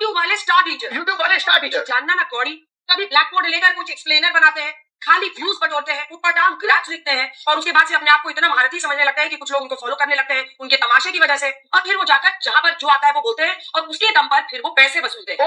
YouTube वाले star teacher जानना ना कौड़ी, कभी ब्लैक बोर्ड लेकर कुछ एक्सप्लेनर बनाते हैं, खाली व्यूज बटोरते हैं, ऊपर डाउन ग्राफ्स लिखते हैं और उसके बाद से अपने आप को इतना महारथी समझने लगता है कि कुछ लोग उनको फॉलो करने लगते हैं उनके तमाशे की वजह से, और फिर वो जाकर जहां पर जो आता है वो बोलते हैं और उसके दम पर फिर वो पैसे वसूलते हैं,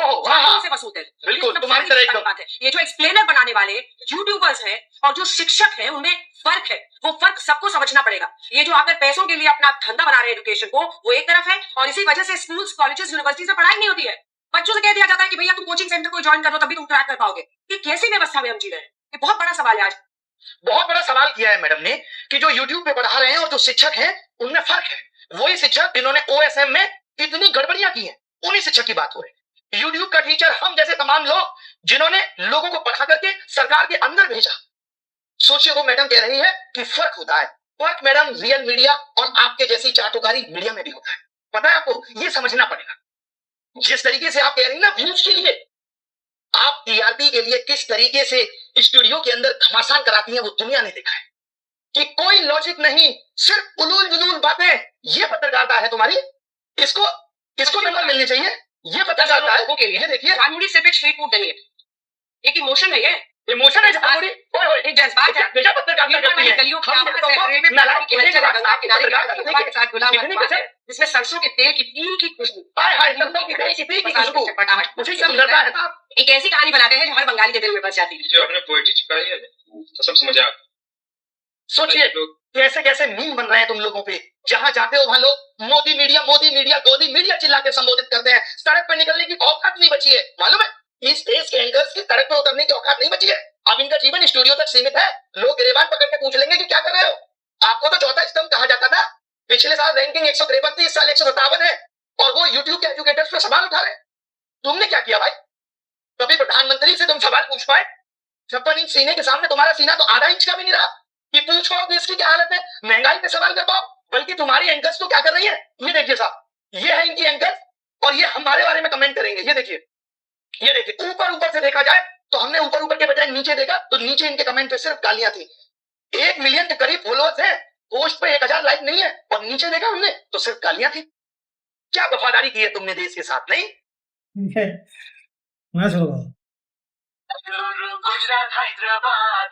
से वसूलते हैं। बिल्कुल तुम्हारी तरह एकदम बात है। ये जो एक्सप्लेनर बनाने वाले यूट्यूबर्स हैं और जो शिक्षक हैं उनमें फर्क है, वो फर्क सबको समझना पड़ेगा। ये जो आकर पैसों के लिए अपना धंधा बना रहे हैं एजुकेशन को, वो एक तरफ है, और इसी वजह से स्कूल्स, कॉलेजेस, यूनिवर्सिटीज में पढ़ाई नहीं होती है। बच्चों से कह दिया जाता है कि भैया तुम कोचिंग सेंटर को ज्वाइन करो तभी तुम क्रैक कर पाओगे। ये कैसी व्यवस्था में हम जी रहे हैं? ये बहुत बड़ा सवाल है। आज बहुत बड़ा सवाल किया है मैडम ने कि जो यूट्यूब पे पढ़ा रहे हैं और जो शिक्षक हैं उनमें फर्क है। वही शिक्षक जिन्होंने ओएसएम में इतनी गड़बड़ियां की हैं, उन्हीं शिक्षक की बात हो रही है। यूट्यूब का टीचर हम जैसे तमाम लोग जिन्होंने लोगों को पढ़ा करके सरकार के अंदर भेजा। सोचिए वो मैडम कह रही है कि फर्क होता है। फर्क मैडम रियल मीडिया और आपके जैसी चाटुकारी मीडिया में भी होता है। पता है आपको, ये समझना पड़ेगा। जिस तरीके से आप कह रही ना व्यूज के लिए, आप टीआरपी के लिए किस तरीके से स्टूडियो के अंदर घमासान कराती हैं वो दुनिया ने देखा है कि कोई लॉजिक नहीं, सिर्फ उलूल जुलूल बातें। ये पत्रकारिता है तुम्हारी, किसको नंबर मिलने चाहिए? ये पत्रकारिता है के लिए। देखिए झामुड़ी सिर्फ एक स्ट्रीट फूड नहीं है, एक इमोशन है। ये इमोशन है झामुड़ी, एक जज्बात है। बेटा पत्रकारिता करती है। जिसमें सरसों के तेल की पील की खुशबू, सरसों की तेल की पील की खुशबू, मुझे ये सुंदरता है। एक ऐसी कहानी बनाते हैं जो हर बंगाली के दिल में बस जाती है। जो आपने पोएट्री छिपाई है तो सबसे मजा आता है। सोचिए कैसे कैसे मीम बन रहे हैं तुम लोगों पे। जहां जाते हो वहां लोग मोदी मीडिया गोदी मीडिया चिल्ला के संबोधित करते हैं। सड़क पर निकलने की औकात नहीं बची है, मालूम है? इस देश के एंकर्स की सड़क पर उतरने की औकात नहीं बची है। अब इनका जीवन स्टूडियो तक सीमित है। लोग गिरेबान पकड़ के पूछ लेंगे कि क्या कर रहे हो। आपको तो चौथा स्तंभ कहा जाता था। पिछले साल रैंकिंग 153 थी, इस साल 157 है और वो यूट्यूब के एजुकेटर्स पे सवाल उठा रहे। तुमने क्या किया भाई? कभी प्रधानमंत्री से तुम सवाल पूछ पाए? 56 इंच सीने के सामने तुम्हारा सीना तो आधा इंच का भी नहीं रहा कि पूछ पाओ कि इसकी क्या हालत है, महंगाई पे सवाल कर पाओ। बल्कि तुम्हारी एंकर्स तो क्या कर रही है, ये देखिए साहब, ये है इनकी एंकर्स और ये हमारे बारे में कमेंट करेंगे। ये देखिए ऊपर से देखा जाए तो हमने ऊपर के बजाय नीचे देखा तो नीचे इनके कमेंट पे सिर्फ गालियां थी। 1 मिलियन के करीब फॉलोअर्स हैं, पोस्ट पे 1000 लाइक नहीं है और नीचे देखा हमने तो सिर्फ गालियां थी। क्या वफादारी की है तुमने देश के साथ? नहीं मैं चलो गुजरात, हैदराबाद